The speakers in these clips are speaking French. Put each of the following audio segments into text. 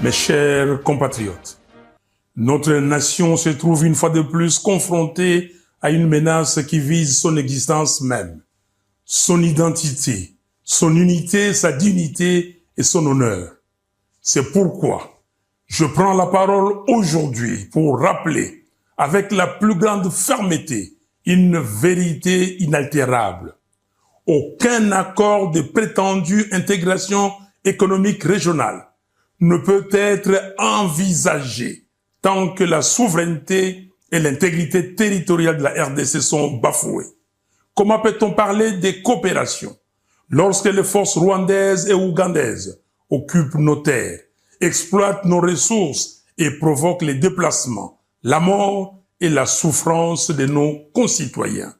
Mes chers compatriotes, notre nation se trouve une fois de plus confrontée à une menace qui vise son existence même, son identité, son unité, sa dignité et son honneur. C'est pourquoi je prends la parole aujourd'hui pour rappeler avec la plus grande fermeté une vérité inaltérable. Aucun accord de prétendue intégration économique régionale ne peut être envisagé tant que la souveraineté et l'intégrité territoriale de la RDC sont bafouées. Comment peut-on parler de coopération lorsque les forces rwandaises et ougandaises occupent nos terres, exploitent nos ressources et provoquent les déplacements, la mort et la souffrance de nos concitoyens?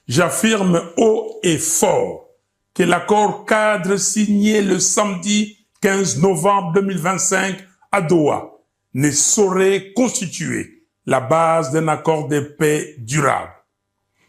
J'affirme haut et fort que l'accord cadre signé le samedi 15 novembre 2025 à Doha ne saurait constituer la base d'un accord de paix durable.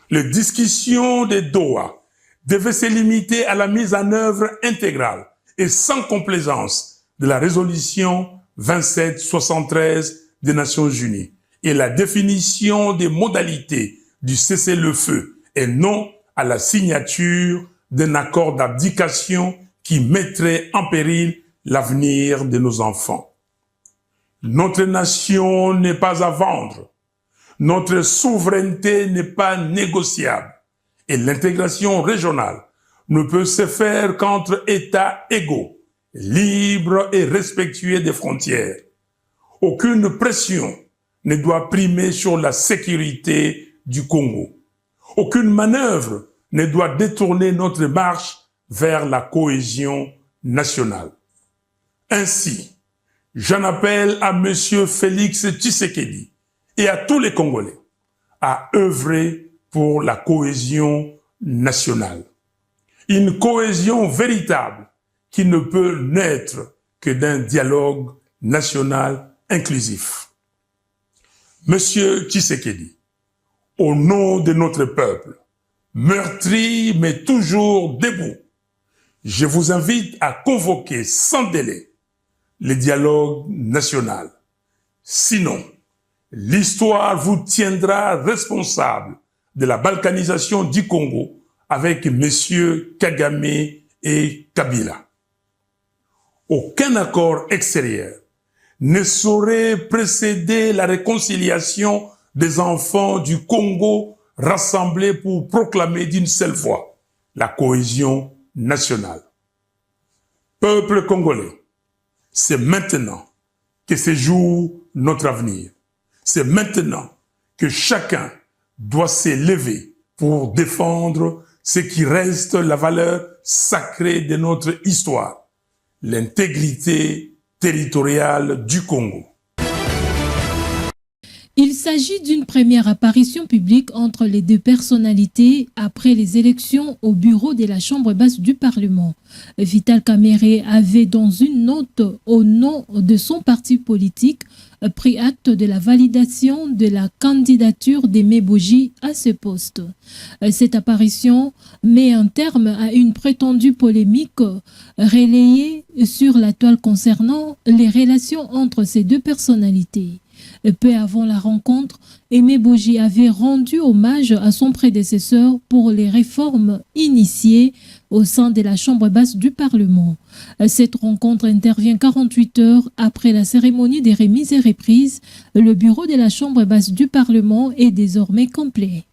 Les discussions de Doha devaient se limiter à la mise en œuvre intégrale et sans complaisance de la résolution 2773 des Nations Unies et la définition des modalités du cessez-le-feu et non à la signature d'un accord d'abdication qui mettrait en péril l'avenir de nos enfants. Notre nation n'est pas à vendre. Notre souveraineté n'est pas négociable. Et l'intégration régionale ne peut se faire qu'entre États égaux, libres et respectueux des frontières. Aucune pression ne doit primer sur la sécurité du Congo. Aucune manœuvre ne doit détourner notre marche vers la cohésion nationale. Ainsi, j'en appelle à Monsieur Félix Tshisekedi et à tous les Congolais à œuvrer pour la cohésion nationale. Une cohésion véritable qui ne peut naître que d'un dialogue national inclusif. Monsieur Tshisekedi, au nom de notre peuple, meurtri mais toujours debout, je vous invite à convoquer sans délai le dialogue national. Sinon, l'histoire vous tiendra responsable de la balkanisation du Congo avec messieurs Kagame et Kabila. Aucun accord extérieur ne saurait précéder la réconciliation des enfants du Congo rassemblés pour proclamer d'une seule voix la cohésion nationale. Peuple congolais, c'est maintenant que se joue notre avenir. C'est maintenant que chacun doit s'élever pour défendre ce qui reste la valeur sacrée de notre histoire, l'intégrité territoriale du Congo. Il s'agit d'une première apparition publique entre les deux personnalités après les élections au bureau de la Chambre basse du Parlement. Vital Kamerhe avait, dans une note au nom de son parti politique, pris acte de la validation de la candidature d'Aimé Boji à ce poste. Cette apparition met un terme à une prétendue polémique relayée sur la toile concernant les relations entre ces deux personnalités. Peu avant la rencontre, Aimé Boji avait rendu hommage à son prédécesseur pour les réformes initiées au sein de la Chambre basse du Parlement. Cette rencontre intervient 48 heures après la cérémonie des remises et reprises. Le bureau de la Chambre basse du Parlement est désormais complet.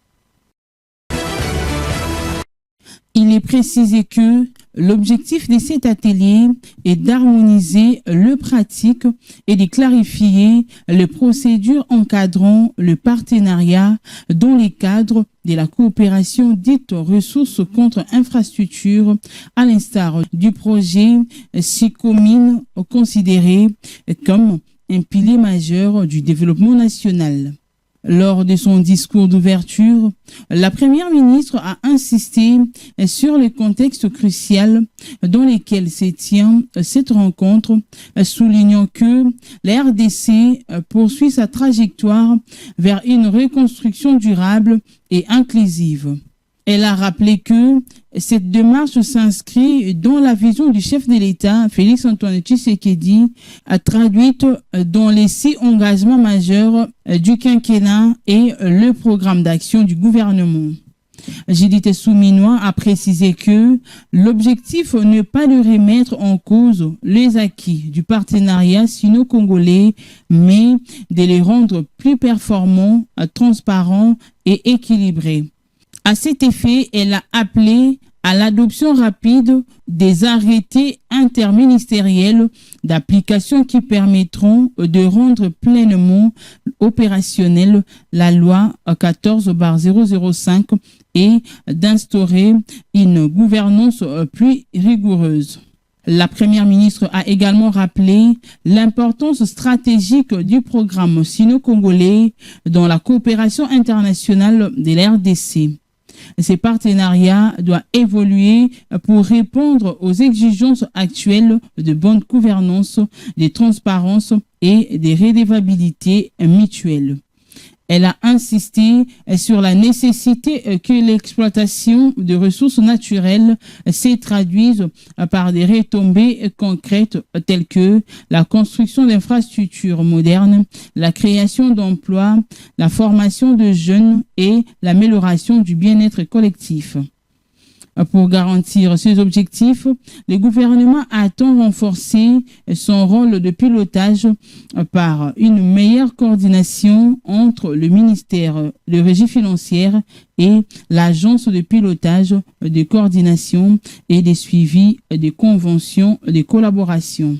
Il est précisé que l'objectif de cet atelier est d'harmoniser le pratique et de clarifier les procédures encadrant le partenariat dans les cadres de la coopération dite ressources contre infrastructures, à l'instar du projet SICOMINE considéré comme un pilier majeur du développement national. Lors de son discours d'ouverture, la première ministre a insisté sur le contexte crucial dans lequel se tient cette rencontre, soulignant que la RDC poursuit sa trajectoire vers une reconstruction durable et inclusive. Elle a rappelé que cette démarche s'inscrit dans la vision du chef de l'État, Félix Antoine Tshisekedi, traduite dans les 6 engagements majeurs du quinquennat et le programme d'action du gouvernement. Judith Souminois a précisé que l'objectif n'est pas de remettre en cause les acquis du partenariat sino-congolais, mais de les rendre plus performants, transparents et équilibrés. À cet effet, elle a appelé à l'adoption rapide des arrêtés interministériels d'application qui permettront de rendre pleinement opérationnelle la loi 14/005 et d'instaurer une gouvernance plus rigoureuse. La première ministre a également rappelé l'importance stratégique du programme sino-congolais dans la coopération internationale de la RDC. Ces partenariats doivent évoluer pour répondre aux exigences actuelles de bonne gouvernance, de transparence et de redevabilité mutuelle. Elle a insisté sur la nécessité que l'exploitation de ressources naturelles se traduise par des retombées concrètes telles que la construction d'infrastructures modernes, la création d'emplois, la formation de jeunes et l'amélioration du bien-être collectif. Pour garantir ces objectifs, le gouvernement attend renforcer son rôle de pilotage par une meilleure coordination entre le ministère de Régie financière et l'agence de pilotage, de coordination et de suivi des conventions de collaboration.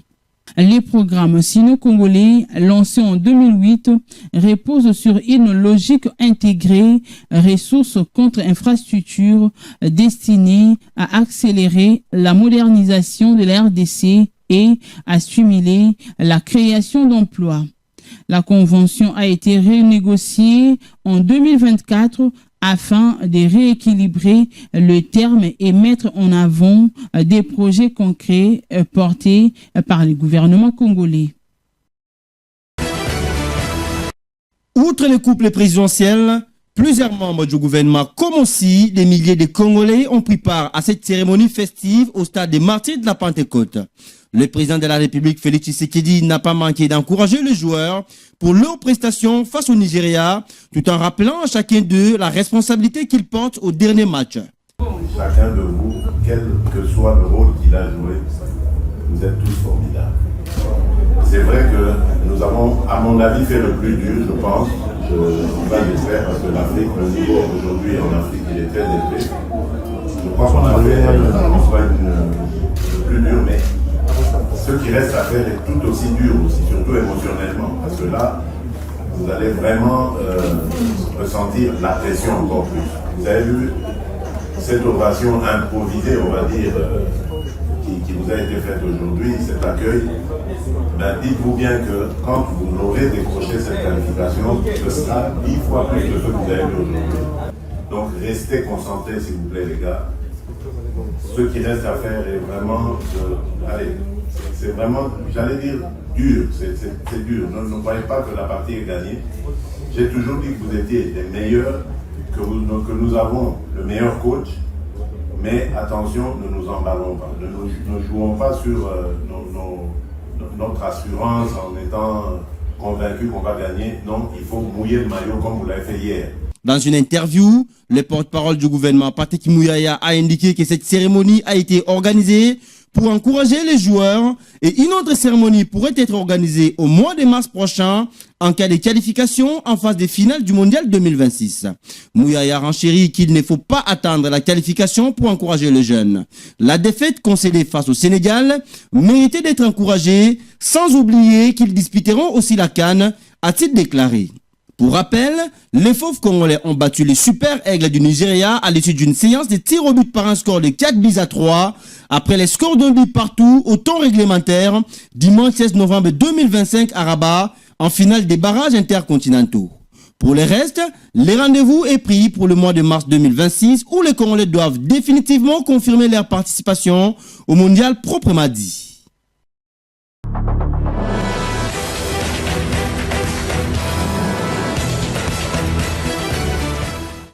Les programmes sino-congolais lancés en 2008 reposent sur une logique intégrée ressources contre infrastructures destinée à accélérer la modernisation de la RDC et à stimuler la création d'emplois. La convention a été renégociée en 2024 afin de rééquilibrer le terme et mettre en avant des projets concrets portés par le gouvernement congolais. Outre le couple présidentiel, plusieurs membres du gouvernement, comme aussi des milliers de Congolais, ont pris part à cette cérémonie festive au stade des Martyrs de la Pentecôte. Le président de la République, Félix Tshisekedi, n'a pas manqué d'encourager les joueurs pour leurs prestations face au Nigeria, tout en rappelant à chacun d'eux la responsabilité qu'ils portent au dernier match. Chacun de vous, quel que soit le rôle qu'il a joué, vous êtes tous formidables. C'est vrai que nous avons, à mon avis, fait le plus dur, je pense. Je vais l'espérer parce que l'Afrique, le niveau aujourd'hui en Afrique, il est très élevé. Je pense qu'on a fait le plus dur, mais ce qui reste à faire est tout aussi dur aussi, surtout émotionnellement, parce que là, vous allez vraiment ressentir la pression encore plus. Vous avez vu cette ovation improvisée, on va dire, qui vous a été faite aujourd'hui, cet accueil. Ben, dites-vous bien que quand vous aurez décroché cette qualification, ce sera 10 fois plus que ce que vous avez vu aujourd'hui. Donc restez concentrés, s'il vous plaît, les gars. Ce qui reste à faire est vraiment, allez, c'est vraiment, j'allais dire, dur, c'est dur. Ne croyez pas que la partie est gagnée. J'ai toujours dit que vous étiez les meilleurs, que nous avons le meilleur coach, mais attention, ne nous emballons pas. Ne jouons pas sur notre assurance en étant convaincus qu'on va gagner. Non, il faut mouiller le maillot comme vous l'avez fait hier. Dans une interview, le porte-parole du gouvernement, Patrick Mouyaya, a indiqué que cette cérémonie a été organisée pour encourager les joueurs et une autre cérémonie pourrait être organisée au mois de mars prochain en cas de qualification en phase des finales du Mondial 2026. Mouyaya renchérit qu'il ne faut pas attendre la qualification pour encourager les jeunes. La défaite concédée face au Sénégal méritait d'être encouragée, sans oublier qu'ils disputeront aussi la CAN, a-t-il déclaré. Pour rappel, les Fauves congolais ont battu les Super Aigles du Nigeria à l'issue d'une séance de tir au but par un score de 4-3 après les scores d'un but partout au temps réglementaire dimanche 16 novembre 2025 à Rabat en finale des barrages intercontinentaux. Pour le reste, le rendez-vous est pris pour le mois de mars 2026 où les Congolais doivent définitivement confirmer leur participation au mondial proprement dit.